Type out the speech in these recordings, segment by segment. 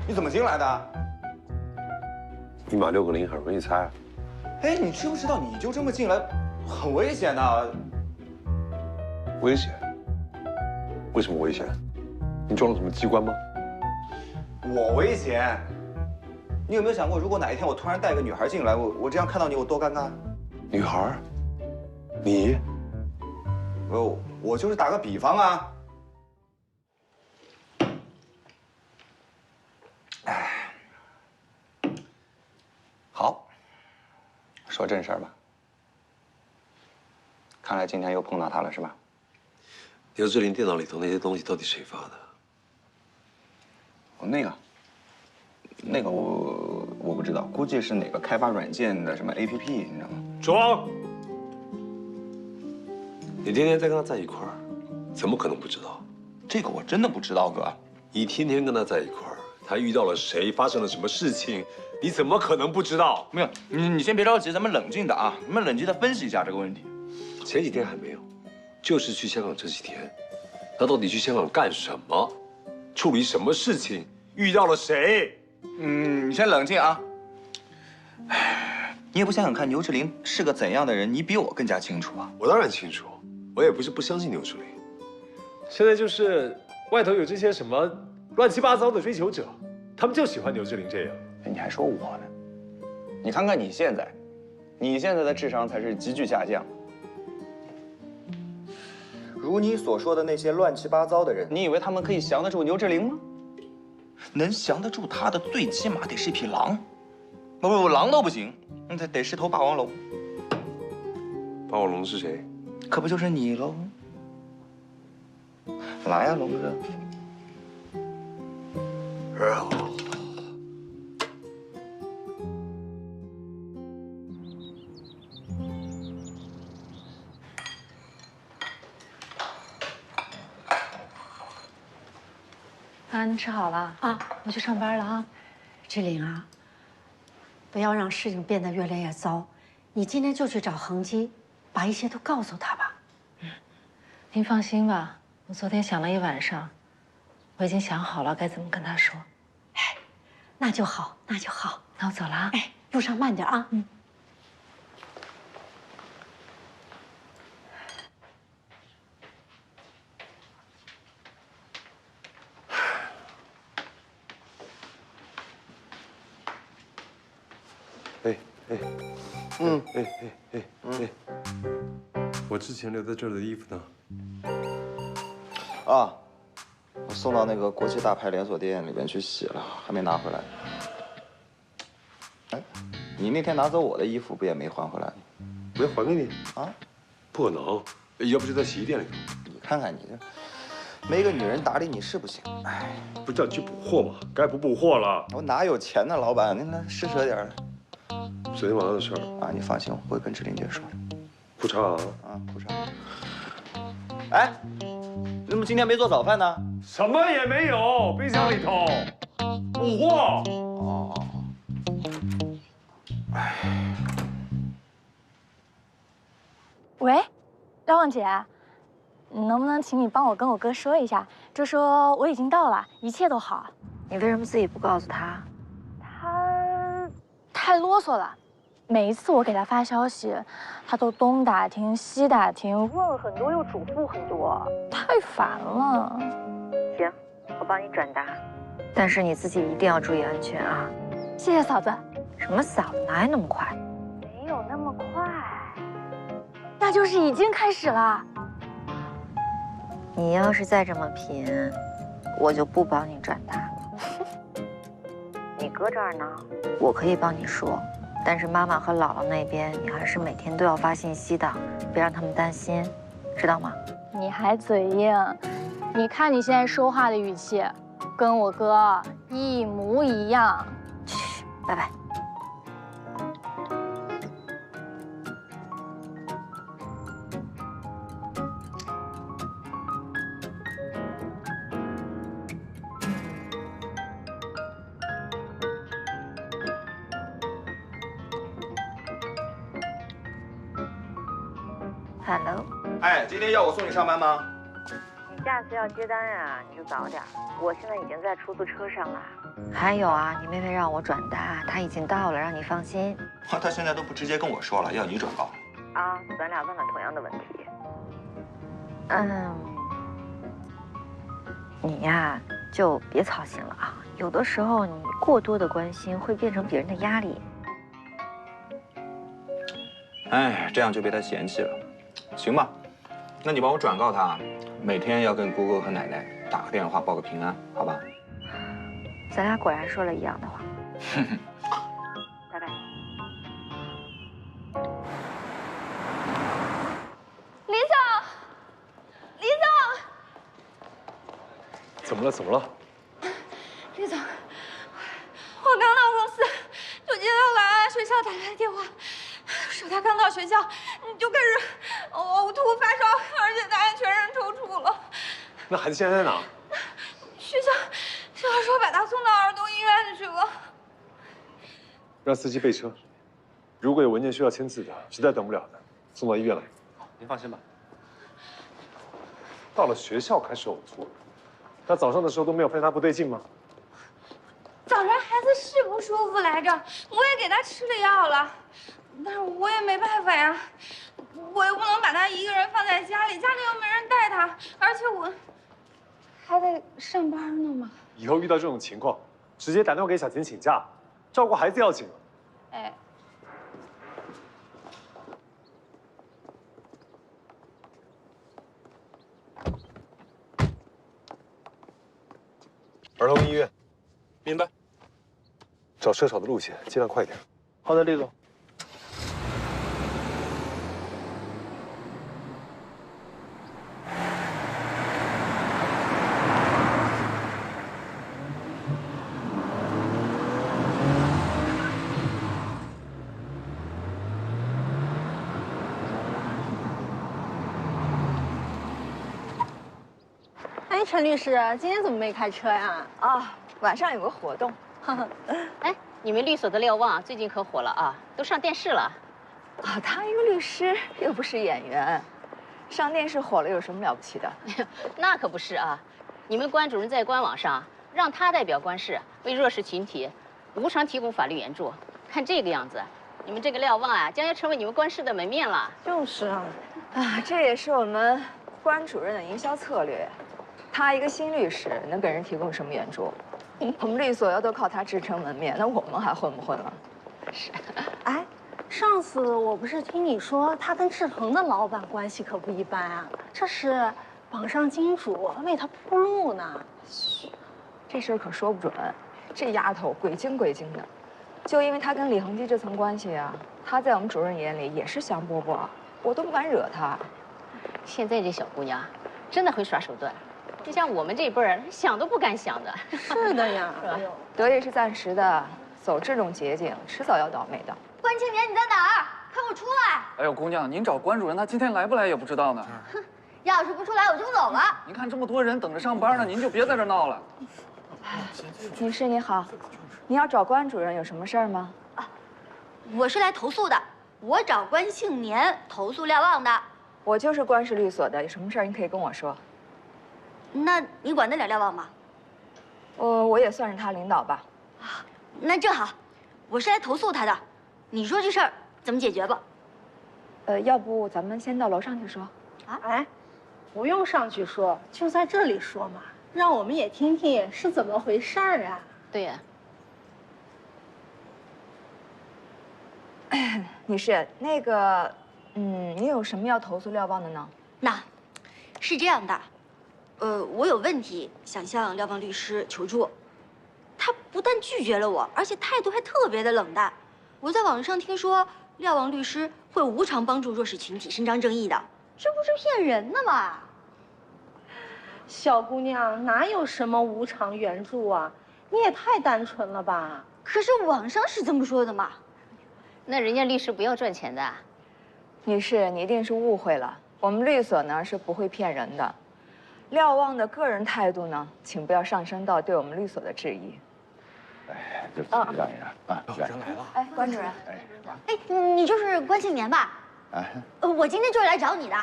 你怎么进来的？一码6个0，很容易猜啊。哎，你知不知道你就这么进来，很危险的。危险？为什么危险？你装了什么机关吗？我危险？你有没有想过，如果哪一天我突然带个女孩进来，我这样看到你，我多尴尬？女孩？你？我就是打个比方啊。哎，好，说正事儿吧。看来今天又碰到他了，是吧？刘志林电脑里头那些东西到底谁发的？哦，那个我不知道，估计是哪个开发软件的什么 APP，你知道吗？装！你天天在跟他在一块儿，怎么可能不知道？这个我真的不知道，哥。你天天跟他在一块儿，他遇到了谁，发生了什么事情，你怎么可能不知道？没有，你先别着急，咱们冷静的啊，咱们冷静的分析一下这个问题。前几天还没有，就是去香港这几天，他到底去香港干什么？处理什么事情？遇到了谁？你先冷静啊。你也不想想看，牛志林是个怎样的人，你比我更加清楚啊。我当然清楚，我也不是不相信牛志林。现在就是外头有这些什么乱七八糟的追求者，他们就喜欢牛志玲这样。你还说我呢？你看看你现在的智商才是急剧下降。如你所说的那些乱七八糟的人，你以为他们可以降得住牛志玲吗？能降得住他的，最起码得是一匹狼。不，狼都不行，那得是头霸王龙。霸王龙是谁？可不就是你喽？来呀，龙哥。你吃好了啊？我去上班了啊。志玲啊，不要让事情变得越来越糟。你今天就去找恒基，把一切都告诉他吧。您放心吧，我昨天想了一晚上，我已经想好了该怎么跟他说。哎，那就好，那就好。那我走了啊。哎，路上慢点啊。我之前留在这儿的衣服呢？啊，我送到那个国际大牌连锁店里边去洗了，还没拿回来。哎，你那天拿走我的衣服，不也没还回来？没还给你啊？不可能，要不就在洗衣店里头。你看看你这，没个女人打理你是不行。哎，不叫你去补货吗？该补货了。我哪有钱呢，老板？您来施舍点儿。昨天晚上的事儿啊，你放心，我会跟志玲姐说的。不差啊。啊，不差。哎，你怎么今天没做早饭呢？什么也没有，冰箱里头补货。哦。哎。喂，廖望姐，能不能请你帮我跟我哥说一下，就说我已经到了，一切都好。你为什么自己不告诉他？他太啰嗦了，每一次我给他发消息，他都东打听西打听，问很多又嘱咐很多，太烦了。行，我帮你转达，但是你自己一定要注意安全啊！谢谢嫂子。什么嫂子，哪有那么快？没有那么快，那就是已经开始了。你要是再这么贫，我就不帮你转达了。你哥这儿呢，我可以帮你说，但是妈妈和姥姥那边，你还是每天都要发信息的，别让他们担心，知道吗？你还嘴硬，你看你现在说话的语气，跟我哥一模一样。嘘，拜拜。Hello， 哎，今天要我送你上班吗？下次要接单啊，你就早点。我现在已经在出租车上了。还有啊，你妹妹让我转达，她已经到了，让你放心。她现在都不直接跟我说了，要你转告。啊，咱俩问了同样的问题。你呀就别操心了啊。有的时候你过多的关心会变成别人的压力。哎，这样就被他嫌弃了。行吧，那你帮我转告他，每天要跟姑姑和奶奶打个电话报个平安，好吧？咱俩果然说了一样的话。拜拜。李总，李总，怎么了？怎么了？李总，我刚到公司就接到了安学校打来的电话，说他刚到学校就开始呕吐、发烧，而且他还全身抽搐了。那孩子现在在哪？学校说把他送到儿童医院去了。让司机备车，如果有文件需要签字的，实在等不了的，送到医院来。好，您放心吧。到了学校开始呕吐，那早上的时候都没有发现他不对劲吗？早上孩子是不舒服来着，我也给他吃了药了，但是我也没办法呀，我又不能把他一个人放在家里，家里又没人带他，而且我还得上班呢嘛。以后遇到这种情况，直接打电话给小琴请假，照顾孩子要紧。哎，儿童医院，明白。找车少的路线，尽量快一点。好的，李总。哎，陈律师，今天怎么没开车呀？啊，晚上有个活动。哎，你们律所的廖望最近可火了啊，都上电视了。啊，他一个律师，又不是演员，上电视火了有什么了不起的？那可不是啊，你们关主任在官网上让他代表官市为弱势群体无偿提供法律援助。看这个样子，你们这个廖望啊，将要成为你们官市的门面了。就是啊，啊，这也是我们关主任的营销策略。他一个新律师，能给人提供什么援助？我们律所要都靠他支撑门面，那我们还混不混了？是。哎，上次我不是听你说他跟志恒的老板关系可不一般啊？这是榜上金主为他铺路呢。嘘，这事儿可说不准。这丫头鬼精鬼精的，就因为她跟李恒基这层关系啊，她在我们主任眼里也是香饽饽，我都不敢惹她。现在这小姑娘真的会耍手段。就像我们这辈儿想都不敢想的。是的呀，是吧？得意是暂时的，走这种捷径，迟早要倒霉的。关青年，你在哪儿？看我出来！哎呦，姑娘，您找关主任，他今天来不来也不知道呢。哼，要是不出来，我就走了。您看这么多人等着上班呢，您就别在这闹了。女士你好，你要找关主任有什么事儿吗？我是来投诉的，我找关庆年投诉廖望的。我就是关市律所的，有什么事儿您可以跟我说。那你管得了廖望吗？我也算是他领导吧。啊，那正好，我是来投诉他的。你说这事儿怎么解决吧？要不咱们先到楼上去说。啊，哎，不用上去说，就在这里说嘛，让我们也听听是怎么回事儿啊。对呀。女士，那个，你有什么要投诉廖望的呢？那，是这样的。我有问题想向廖望律师求助，他不但拒绝了我，而且态度还特别的冷淡。我在网上听说廖望律师会无偿帮助弱势群体伸张正义的，这不是骗人的吗？小姑娘哪有什么无偿援助啊？你也太单纯了吧？可是网上是这么说的嘛。那人家律师不要赚钱的。女士，你一定是误会了，我们律所呢是不会骗人的。廖望的个人态度呢，请不要上升到对我们律所的质疑。哎，对不起，让一让啊，人来了。哎，关主任，哎，你就是关庆年吧？哎，我今天就是来找你的。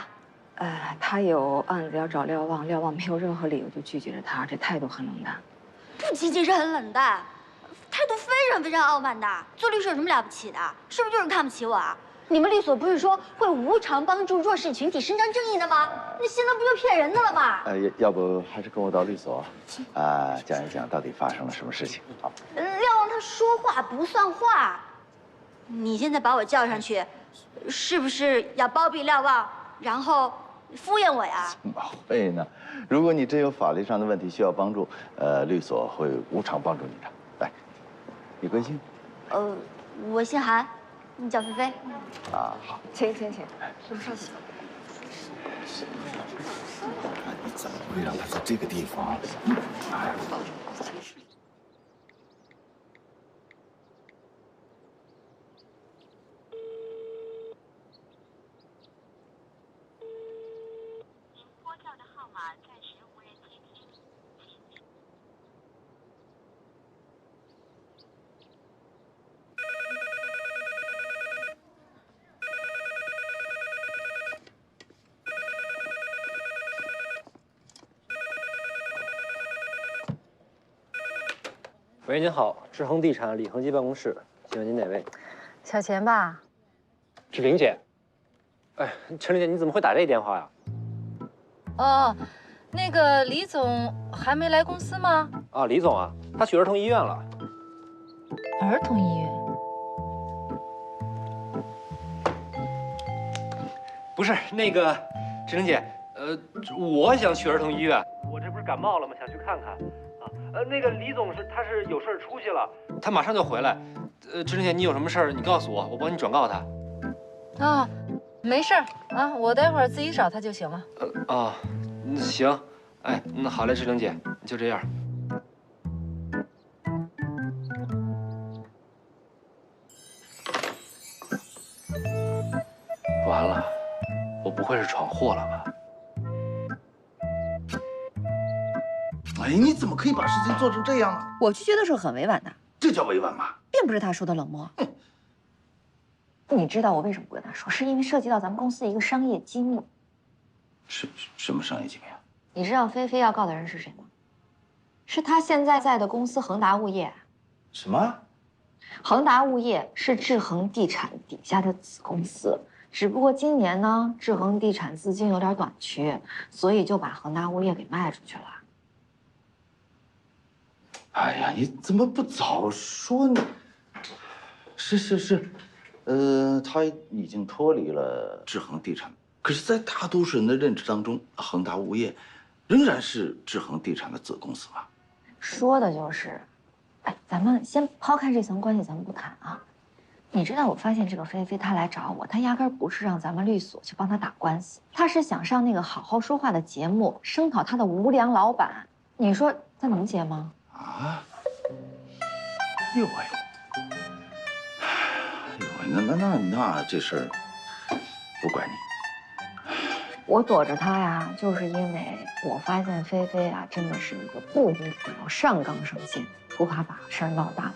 他有案子要找廖望，廖望没有任何理由就拒绝了他，这态度很冷淡。不仅仅是很冷淡，态度非常非常傲慢的。做律师有什么了不起的？是不是就是看不起我啊？你们律所不是说会无偿帮助弱势群体伸张正义的吗？那现在不就骗人的了吗？要不还是跟我到律所，讲一讲到底发生了什么事情啊？廖望他说话不算话，你现在把我叫上去，是不是要包庇廖望，然后敷衍我呀？怎么会呢？如果你真有法律上的问题需要帮助，律所会无偿帮助你的。来，你贵姓？我姓韩，你叫菲菲。啊，好，请。你怎么会让他在这个地方？喂，您好，志恒地产李恒基办公室，请问您哪位？小钱吧。志玲姐。哎，陈玲姐，你怎么会打这电话呀？哦，那个李总还没来公司吗？啊，李总啊，他去儿童医院了。儿童医院？不是那个，志玲姐，我想去儿童医院。我这不是感冒了吗？想去看看。那个李总他是有事出去了，他马上就回来。志玲姐，你有什么事儿你告诉我，我帮你转告他。啊，没事儿啊，我待会儿自己找他就行了。那行，哎，那好嘞，志玲姐，就这样。完了，我不会是闯祸了吧？哎，你怎么可以把事情做成这样呢？我就觉得是很委婉的，这叫委婉吗？并不是他说的冷漠。你知道我为什么不跟他说？是因为涉及到咱们公司一个商业机密。什么商业机密啊？你知道菲菲要告的人是谁吗？是他现在在的公司恒达物业。什么？恒达物业是志恒地产底下的子公司，只不过今年呢，志恒地产资金有点短缺，所以就把恒达物业给卖出去了。哎呀，你怎么不早说呢？是，他已经脱离了志恒地产，可是，在大多数人的认知当中，恒达物业仍然是志恒地产的子公司吧？说的就是，哎，咱们先抛开这层关系，咱们不谈啊。你知道，我发现这个菲菲她来找我，她压根儿不是让咱们律所去帮她打官司，她是想上那个好好说话的节目，声讨她的无良老板。你说她能接吗？啊！哎呦喂！那这事儿不怪你。我躲着她呀，就是因为我发现菲菲啊，真的是一个不依不饶、上纲上线，不怕把事儿闹大的。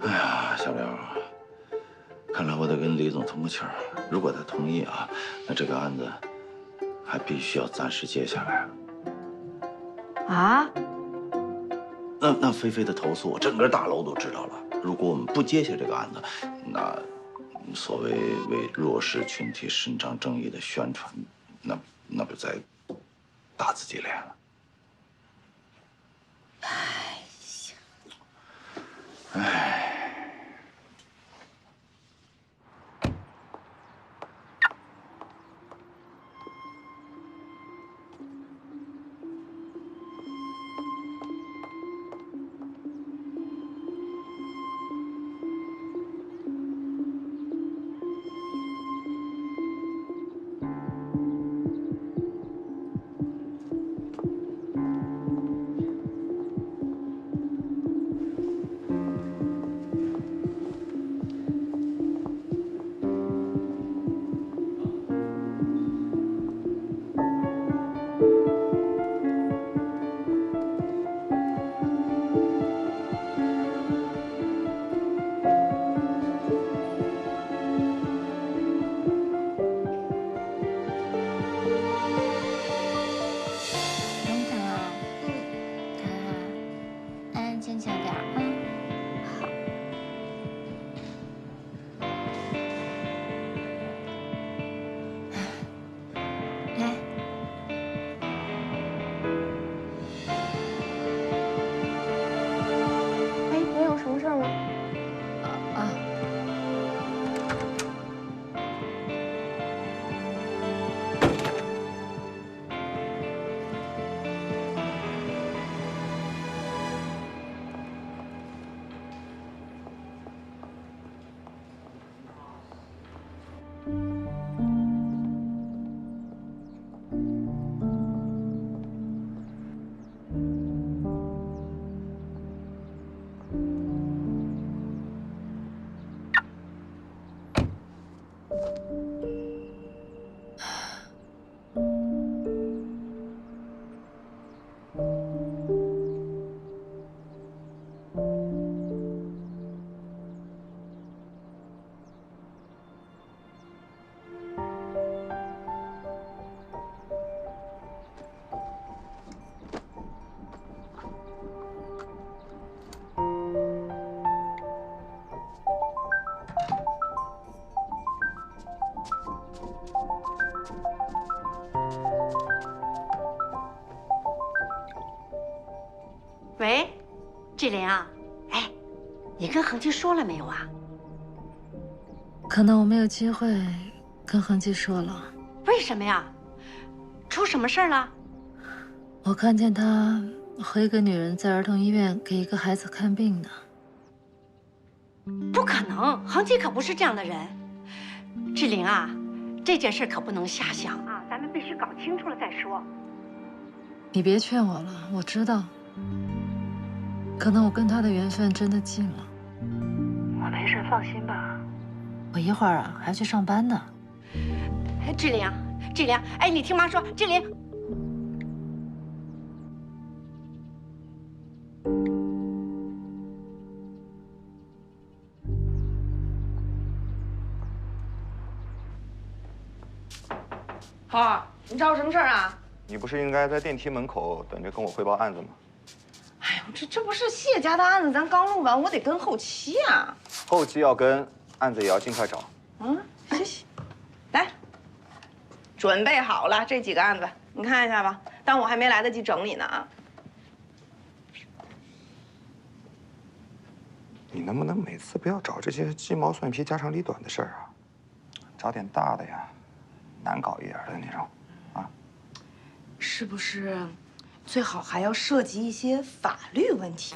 哎呀，小刘，看来我得跟李总通个气儿。如果他同意啊，那这个案子还必须要暂时接下来。啊？那菲菲的投诉，整个大楼都知道了。如果我们不接下这个案子，那所谓为弱势群体伸张正义的宣传，那不在打自己脸了。哎。喂，志玲啊，哎，你跟恒基说了没有啊？可能我没有机会跟恒基说了。为什么呀？出什么事儿了？我看见他和一个女人在儿童医院给一个孩子看病呢。不可能，恒基可不是这样的人。志玲啊，这件事可不能瞎想啊，咱们必须搞清楚了再说。你别劝我了，我知道。可能我跟他的缘分真的尽了。我没事，放心吧。我一会儿啊还要去上班呢。志玲，志玲，哎，你听妈说，志玲。好，你找我什么事儿啊？你不是应该在电梯门口等着跟我汇报案子吗？哎呦，这不是谢家的案子，咱刚录完，我得跟后期啊。后期要跟，案子也要尽快找。嗯，谢谢。来，准备好了这几个案子，你看一下吧。但我还没来得及整理呢啊。你能不能每次不要找这些鸡毛蒜皮、家长里短的事儿啊？找点大的呀，难搞一点的那种，啊？是不是？最好还要涉及一些法律问题，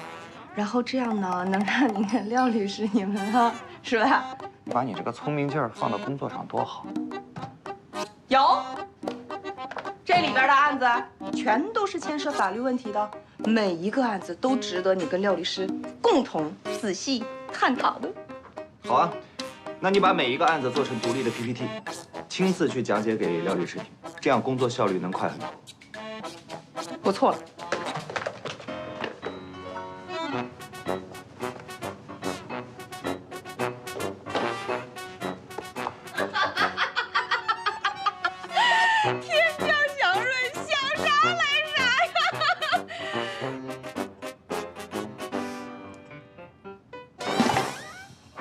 然后这样呢，能让您跟廖律师你们啊，是吧？你把你这个聪明劲儿放到工作上多好。有，这里边的案子全都是牵涉法律问题的，每一个案子都值得你跟廖律师共同仔细探讨的。好啊，那你把每一个案子做成独立的 PPT， 亲自去讲解给廖律师听，这样工作效率能快很多。不错了。天降祥瑞，想啥来啥呀！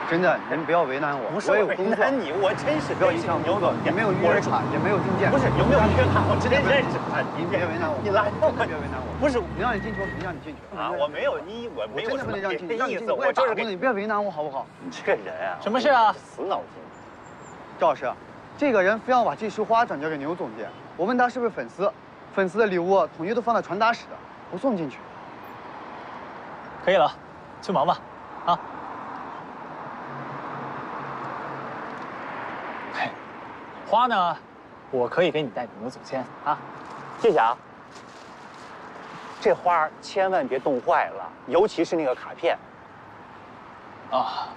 真的，您不要为难我，我有工作。你，我真是不要影响工作，也没有预约卡，也没有证件。不是，有没有预约卡？我真认识他。您别为难我，你来，别为难我。不是，你让你进去，我肯定让你进去啊！我没有你，我没有真的不能让你进去，意思。我就是你，不要为难我，好不好？你这个人啊，什么事啊？死脑筋。赵老师，这个人非要把这束花转交给牛总监，我问他是不是粉丝，粉丝的礼物统一都放在传达室的，不送进去。可以了，去忙吧，啊。花呢，我可以给你带给牛总监啊，谢谢啊。这花千万别冻坏了，尤其是那个卡片。啊，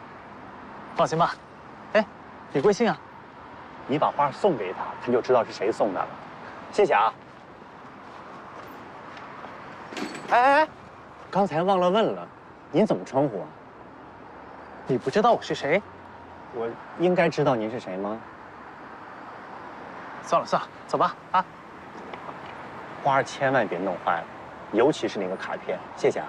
放心吧。哎，你贵姓啊？你把花送给他，他就知道是谁送的了。谢谢啊。哎，刚才忘了问了，您怎么称呼啊？你不知道我是谁？我应该知道您是谁吗？算了算了，走吧啊！花千万别弄坏了，尤其是那个卡片。谢谢啊。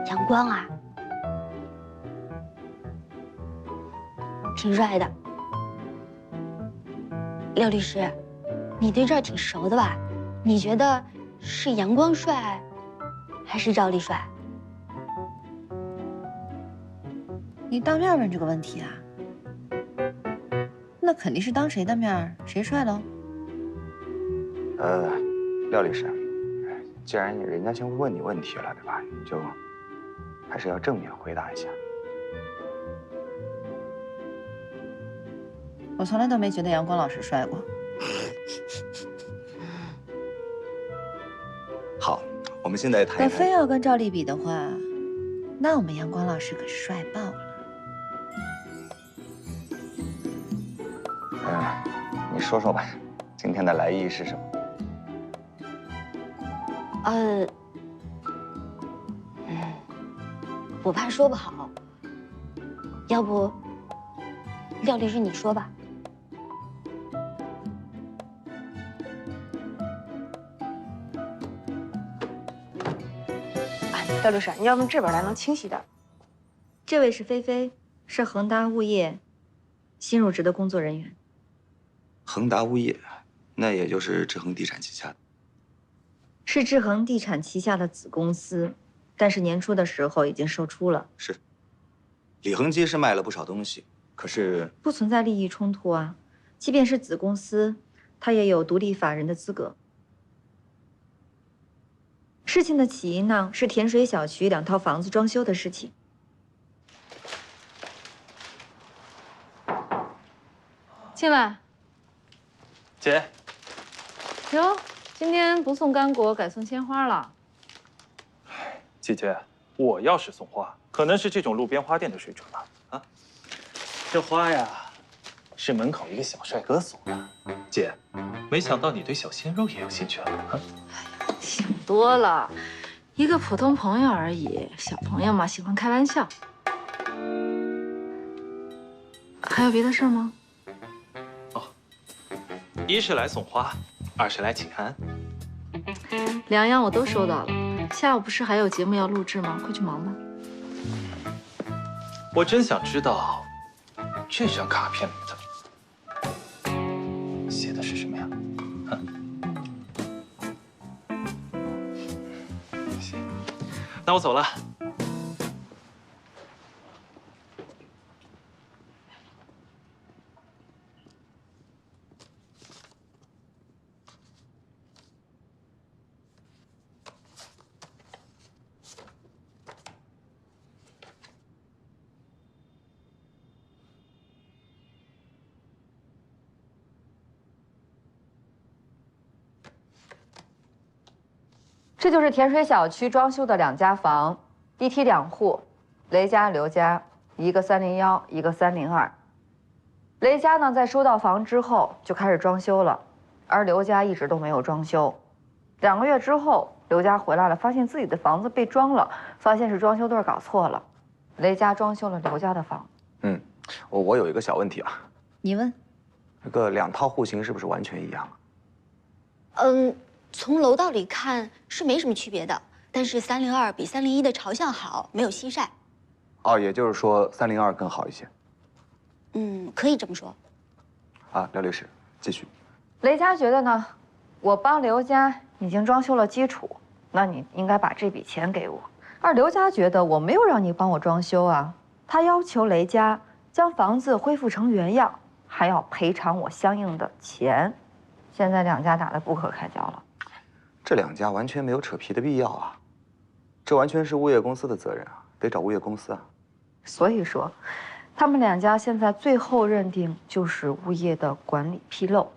阳光啊，挺帅的。廖律师，你对这儿挺熟的吧？你觉得是阳光帅，还是赵丽帅？你当面问这个问题啊？那肯定是当谁的面谁帅喽。廖律师，既然人家就问你问题了，对吧？你就还是要正面回答一下。我从来都没觉得阳光老师帅过。好，我们现在谈一谈。可非要跟赵丽比的话，那我们阳光老师可是帅爆了。你说说吧，今天的来意是什么？我怕说不好，要不廖律师你说吧。廖律师，你要用这本来能清晰点。这位是菲菲，是恒达物业新入职的工作人员。恒达物业，那也就是志恒地产旗下的。是志恒地产旗下的子公司，但是年初的时候已经售出了。是。李恒基是卖了不少东西，可是不存在利益冲突啊。即便是子公司，它也有独立法人的资格。事情的起因呢，是甜水小区2套房子装修的事情。进来。姐。哟，今天不送干果，改送鲜花了。姐姐，我要是送花，可能是这种路边花店的水准了啊。这花呀，是门口一个小帅哥送的。姐，没想到你对小鲜肉也有兴趣啊。想多了，一个普通朋友而已，小朋友嘛，喜欢开玩笑。还有别的事吗？一是来送花，二是来请安。2样我都收到了。下午不是还有节目要录制吗？快去忙吧。我真想知道，这张卡片里的写的是什么呀？行，那我走了。这就是甜水小区装修的2家房，一梯2户，雷家、刘家，一个301，一个302。雷家呢，在收到房之后就开始装修了，而刘家一直都没有装修。2个月之后，刘家回来了，发现自己的房子被装了，发现是装修队搞错了，雷家装修了刘家的房。我有一个小问题啊。你问。这个2套户型是不是完全一样啊？从楼道里看是没什么区别的，但是302比301的朝向好，没有西晒。哦，也就是说302更好一些。可以这么说。啊，廖律师，继续。雷家觉得呢，我帮刘家已经装修了基础，那你应该把这笔钱给我。而刘家觉得我没有让你帮我装修啊，他要求雷家将房子恢复成原样，还要赔偿我相应的钱。现在2家打得不可开交了。这2家完全没有扯皮的必要啊，这完全是物业公司的责任啊，得找物业公司啊。所以说，他们2家现在最后认定就是物业的管理纰漏。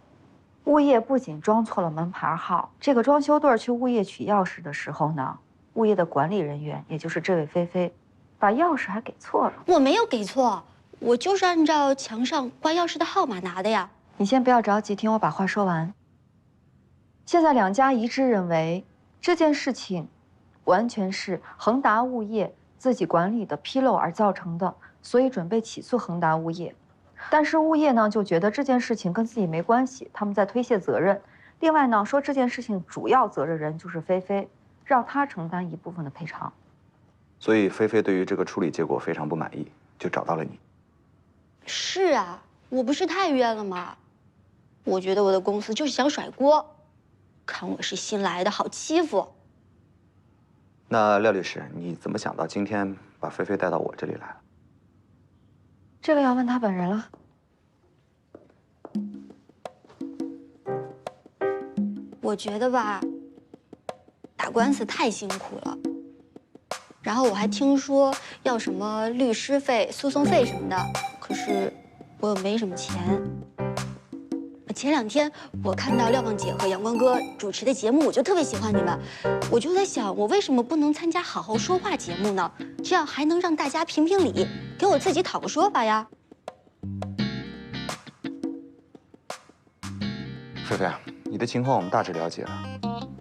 物业不仅装错了门牌号，这个装修队去物业取钥匙的时候呢，物业的管理人员，也就是这位菲菲，把钥匙还给错了。我没有给错，我就是按照墙上挂钥匙的号码拿的呀。你先不要着急，听我把话说完。现在2家一致认为这件事情完全是恒达物业自己管理的纰漏而造成的，所以准备起诉恒达物业。但是物业呢就觉得这件事情跟自己没关系，他们在推卸责任。另外呢说这件事情主要责任人就是菲菲，让她承担一部分的赔偿。所以菲菲对于这个处理结果非常不满意，就找到了你。是啊，我不是太冤了吗？我觉得我的公司就是想甩锅。看我是新来的，好欺负。那廖律师，你怎么想到今天把菲菲带到我这里来了？这个要问他本人了。我觉得吧，打官司太辛苦了。然后我还听说要什么律师费、诉讼费什么的，可是我又没什么钱。前2天我看到廖望姐和阳光哥主持的节目，我就特别喜欢你们。我就在想，我为什么不能参加好好说话节目呢？这样还能让大家评评理，给我自己讨个说法呀。菲菲，你的情况我们大致了解了。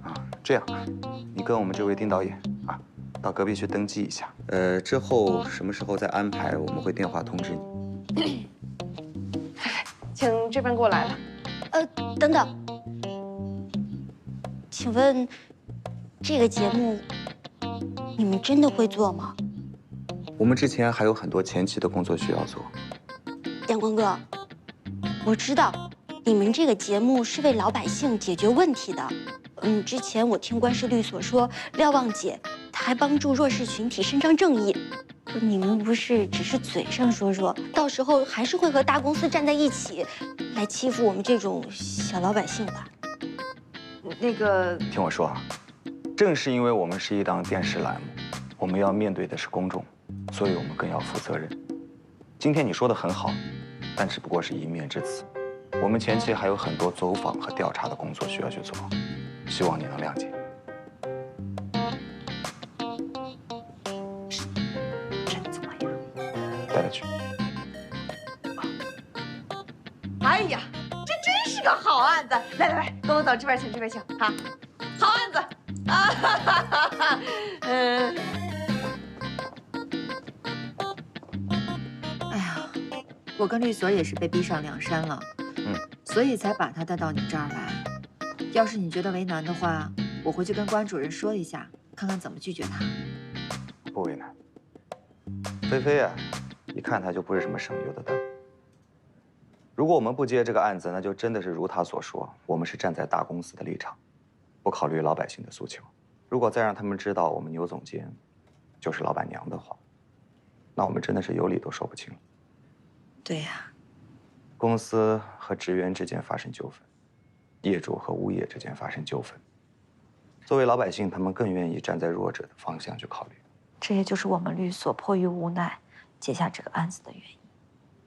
啊，这样，你跟我们这位丁导演啊，到隔壁去登记一下。之后什么时候再安排，我们会电话通知你。请这边过来了。等等，请问这个节目你们真的会做吗？我们之前还有很多前期的工作需要做。阳光哥，我知道你们这个节目是为老百姓解决问题的。之前我听关氏律所说，廖望姐她还帮助弱势群体伸张正义。你们不是只是嘴上说说，到时候还是会和大公司站在一起，来欺负我们这种小老百姓吧？那个，听我说啊，正是因为我们是一档电视栏目，我们要面对的是公众，所以我们更要负责任。今天你说的很好，但只不过是一面之词。我们前期还有很多走访和调查的工作需要去做，希望你能谅解。带他去。哎呀，这真是个好案子！来来来，跟我走，这边请，这边请。好，好案子啊！哈哈哈哈哎呀，我跟律所也是被逼上梁山了，所以才把他带到你这儿来。要是你觉得为难的话，我回去跟关主任说一下，看看怎么拒绝他。不为难。菲菲啊，一看他就不是什么省油的灯。如果我们不接这个案子，那就真的是如他所说，我们是站在大公司的立场，不考虑老百姓的诉求。如果再让他们知道我们牛总监就是老板娘的话，那我们真的是有理都说不清了。对呀，公司和职员之间发生纠纷，业主和物业之间发生纠纷，作为老百姓，他们更愿意站在弱者的方向去考虑。这也就是我们律所迫于无奈接下这个案子的原因。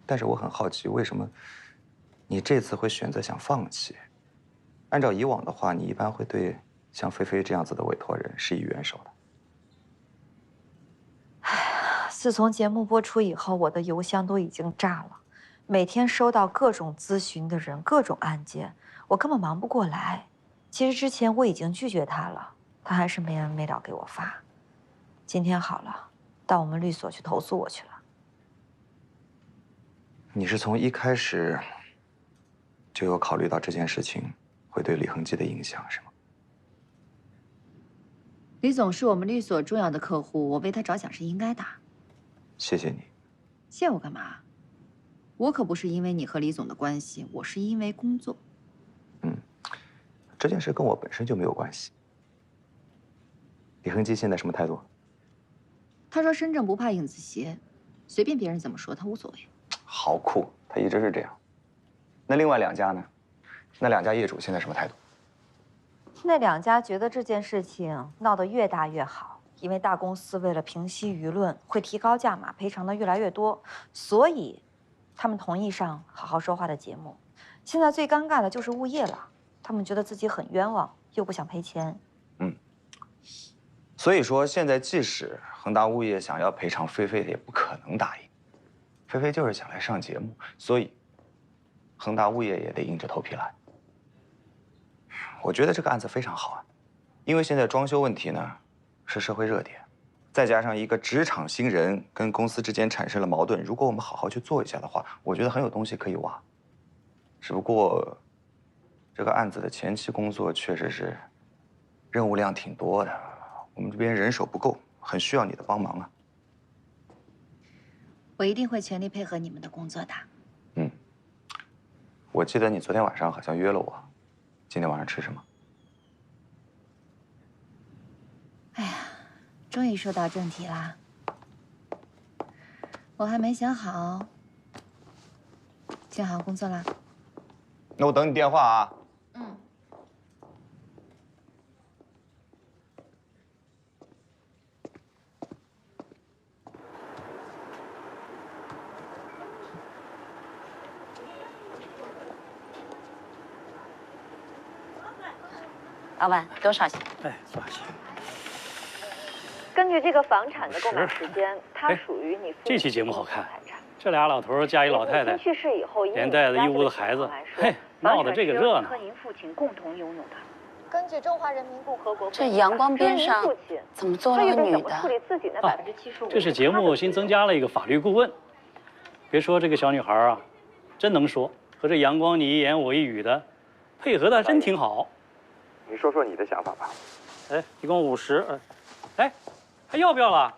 但是我很好奇，为什么你这次会选择想放弃？按照以往的话，你一般会对像菲菲这样子的委托人施以援手的。自从节目播出以后，我的邮箱都已经炸了，每天收到各种咨询的人，各种案件，我根本忙不过来。其实之前我已经拒绝他了，他还是没完没了给我发。今天好了，到我们律所去投诉我去了。你是从一开始就有考虑到这件事情会对李恒基的影响，是吗？李总是我们律所重要的客户，我为他着想是应该的。谢谢你。谢我干嘛？我可不是因为你和李总的关系，我是因为工作。这件事跟我本身就没有关系。李恒基现在什么态度？他说身正不怕影子斜，随便别人怎么说他无所谓。好酷，他一直是这样。那另外两家呢？那两家业主现在什么态度？那两家觉得这件事情闹得越大越好，因为大公司为了平息舆论，会提高价码，赔偿的越来越多，所以他们同意上好好说话的节目。现在最尴尬的就是物业了，他们觉得自己很冤枉，又不想赔钱。所以说，现在即使恒大物业想要赔偿菲菲，也不可能答应。菲菲就是想来上节目，所以恒大物业也得硬着头皮来。我觉得这个案子非常好啊，因为现在装修问题呢是社会热点，再加上一个职场新人跟公司之间产生了矛盾，如果我们好好去做一下的话，我觉得很有东西可以挖。只不过这个案子的前期工作确实是任务量挺多的，我们这边人手不够，很需要你的帮忙啊。我一定会全力配合你们的工作的。我记得你昨天晚上好像约了我，今天晚上吃什么？哎呀，终于说到正题啦。我还没想好，先好好工作啦。那我等你电话啊。老板，给我少些。哎，少些。根据这个房产的购买时间，它属于你。这期节目好看，这俩老头加一老太太，去世以后，连带着一屋子孩子，嘿，闹得这个热闹。和您父亲共同拥有的。根据中华人民共和国，这阳光边上怎么坐了个女的？这是节目新增加了一个法律顾问。别说这个小女孩啊，真能说，和这阳光你一言我一语的，配合的真挺好。你说说你的想法吧。哎，一共50，哎，还要不要了？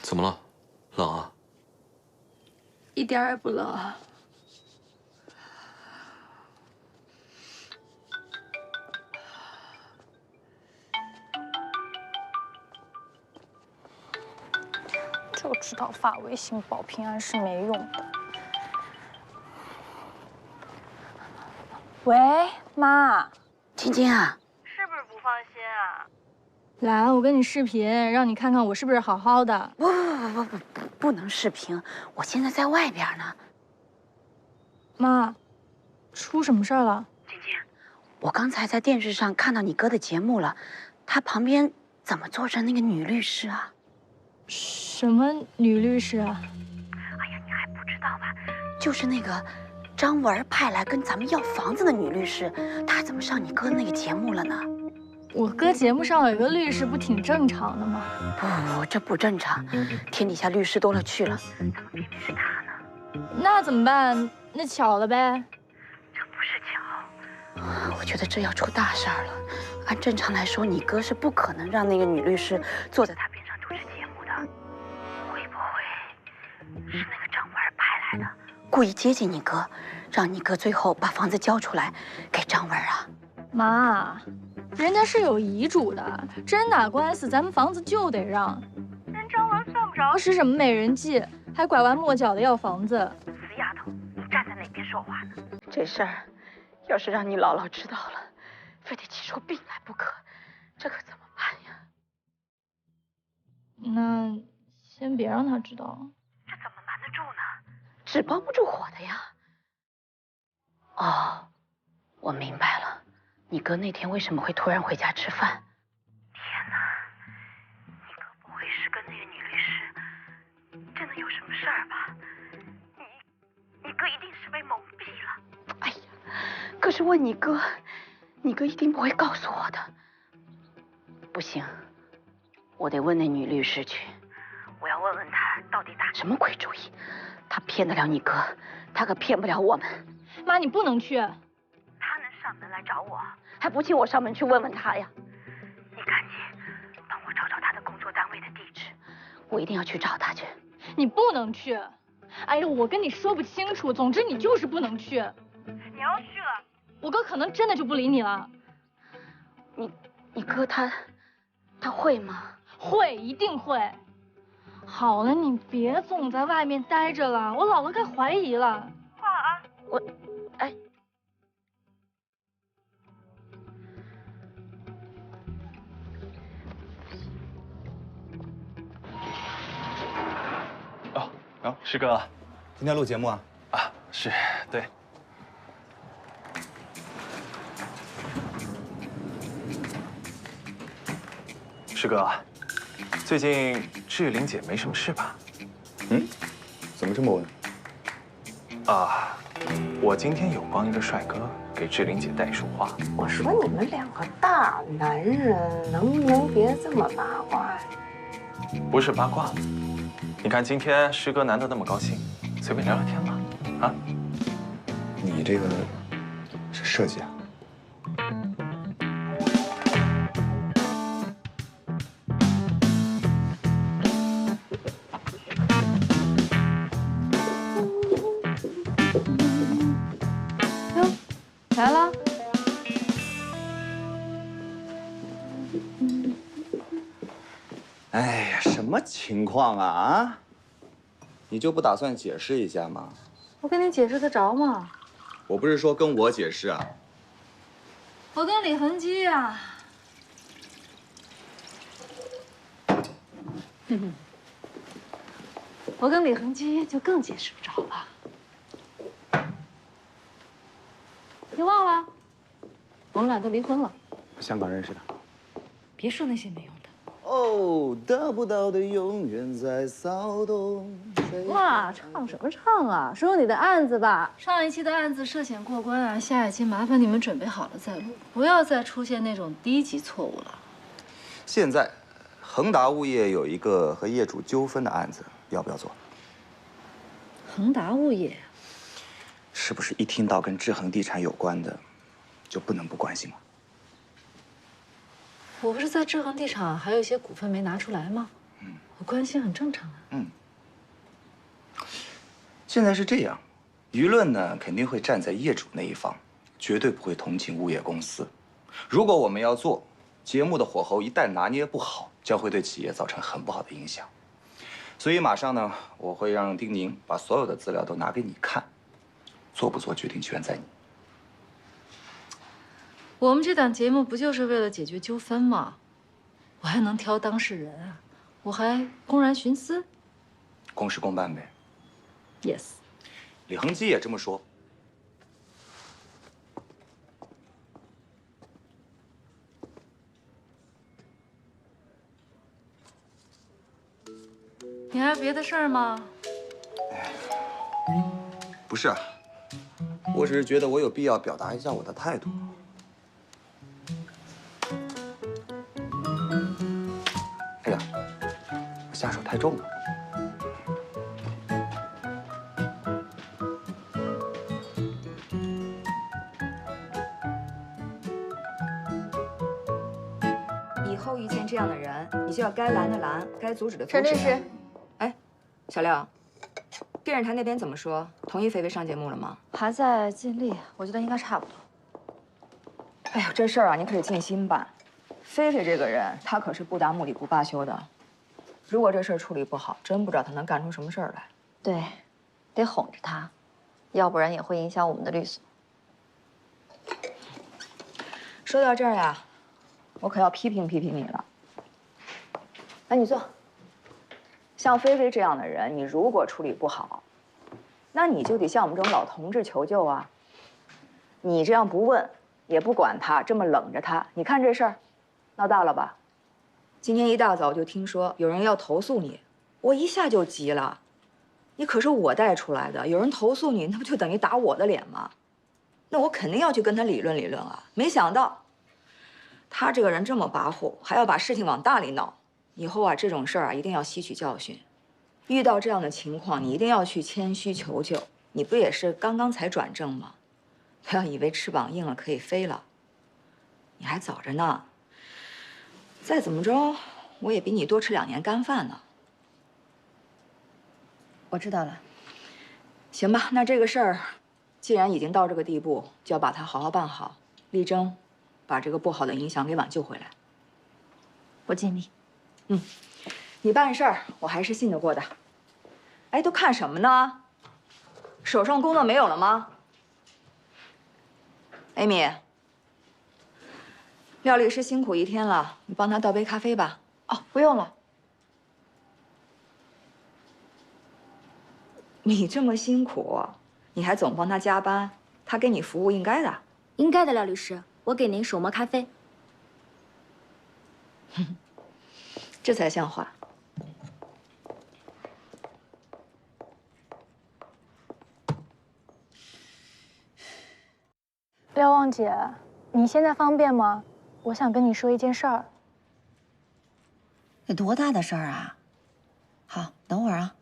怎么了？冷啊？一点也不冷。就知道发微信保平安是没用的。喂，妈，晶晶啊，是不是不放心啊？来，我跟你视频，让你看看我是不是好好的。不能视频，我现在在外边呢。妈，出什么事儿了？晶晶，我刚才在电视上看到你哥的节目了，他旁边怎么坐着那个女律师啊？什么女律师啊？哎呀，你还不知道吧？就是那个张文派来跟咱们要房子的女律师，她怎么上你哥那个节目了呢？我哥节目上有一个律师，不挺正常的吗？不，这不正常，天底下律师多了去了，怎么偏偏是他呢？那怎么办？那巧了呗。这不是巧，我觉得这要出大事儿了。按正常来说，你哥是不可能让那个女律师坐在他边上主持节目的。会不会是那个张文派来的，故意接近你哥，让你哥最后把房子交出来给张文啊？妈，人家是有遗嘱的，真打官司，咱们房子就得让。人张文算不着是什么美人计，还拐弯抹角的要房子。死丫头，你站在哪边说话呢？这事儿要是让你姥姥知道了，非得气出病来不可，这可怎么办呀？那先别让他知道。这怎么瞒得住呢？纸包不住火的呀。哦，我明白了。你哥那天为什么会突然回家吃饭？天哪，你哥不会是跟那个女律师真的有什么事儿吧？你哥一定是被蒙蔽了。哎呀，可是问你哥，你哥一定不会告诉我的。不行，我得问那女律师去，我要问问她到底打什么鬼主意。她骗得了你哥，她可骗不了我们。妈，你不能去。他能上门来找我，还不请我上门去问问他呀？你赶紧帮我找找他的工作单位的地址，我一定要去找他去。你不能去。哎呦，我跟你说不清楚，总之你就是不能去。你要去了，我哥可能真的就不理你了。你哥他会吗？会，一定会。好了，你别总在外面待着了，我姥姥该怀疑了。挂了啊。哦，师哥，今天录节目啊？啊，是，对。师哥，最近志玲姐没什么事吧？嗯，怎么这么问？啊，我今天有帮一个帅哥给志玲姐带束花。我说你们两个大男人，能不能别这么八卦呀？不是八卦，你看今天师哥难得那么高兴，随便聊聊天嘛。啊？你这个是设计啊？来了。哎呀，什么情况啊？啊？你就不打算解释一下吗？我跟你解释得着吗？我不是说跟我解释啊。我跟李恒基呀。我跟李恒基就更解释不着了。我们俩都离婚了。香港认识的。别说那些没用的。哦，得不到的永远在骚动。哇，唱什么唱啊？说说你的案子吧。上一期的案子涉险过关啊，下一期麻烦你们准备好了再录，不要再出现那种低级错误了。现在，恒达物业有一个和业主纠纷的案子，要不要做？恒达物业，是不是一听到跟志恒地产有关的，就不能不关心了？我不是在志恒地产还有一些股份没拿出来吗？我关心很正常啊。现在是这样，舆论呢肯定会站在业主那一方，绝对不会同情物业公司。如果我们要做节目的火候，一旦拿捏不好，将会对企业造成很不好的影响。所以马上呢，我会让丁宁把所有的资料都拿给你看，做不做决定权在你。我们这档节目不就是为了解决纠纷吗？我还能挑当事人啊？我还公然徇私？公事公办呗。Yes。李恒基也这么说。你还有别的事儿吗？不是啊，我只是觉得我有必要表达一下我的态度。哎呀，我下手太重了。以后遇见这样的人，你就要该拦的拦，该阻止的阻止。陈律师，哎，小廖，电视台那边怎么说？同意菲菲上节目了吗？还在尽力，我觉得应该差不多。哎呀，这事儿啊，你可得尽心办。菲菲这个人，她可是不达目的不罢休的。如果这事儿处理不好，真不知道她能干出什么事儿来。对，得哄着他，要不然也会影响我们的律所。说到这儿呀，我可要批评你了。哎，你坐。像菲菲这样的人，你如果处理不好，那你就得向我们这种老同志求救啊。你这样不问也不管他，这么冷着他，你看这事儿闹大了吧？今天一大早就听说有人要投诉你，我一下就急了。你可是我带出来的，有人投诉你，那不就等于打我的脸吗？那我肯定要去跟他理论理论啊。没想到他这个人这么跋扈，还要把事情往大里闹。以后啊，这种事儿啊，一定要吸取教训。遇到这样的情况，你一定要去谦虚求救。你不也是刚刚才转正吗？不要以为翅膀硬了可以飞了，你还早着呢。再怎么着，我也比你多吃2年干饭呢。我知道了。行吧，那这个事儿，既然已经到这个地步，就要把它好好办好，力争把这个不好的影响给挽救回来。我尽力。你办事儿我还是信得过的。哎，都看什么呢？手上工作没有了吗？艾米，廖律师辛苦一天了，你帮他倒杯咖啡吧。哦，不用了。你这么辛苦，你还总帮他加班，他给你服务应该的。应该的，廖律师，我给您手磨咖啡。这才像话。廖望姐，你现在方便吗？我想跟你说一件事儿。有多大的事儿啊？好，等会儿啊。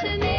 是你。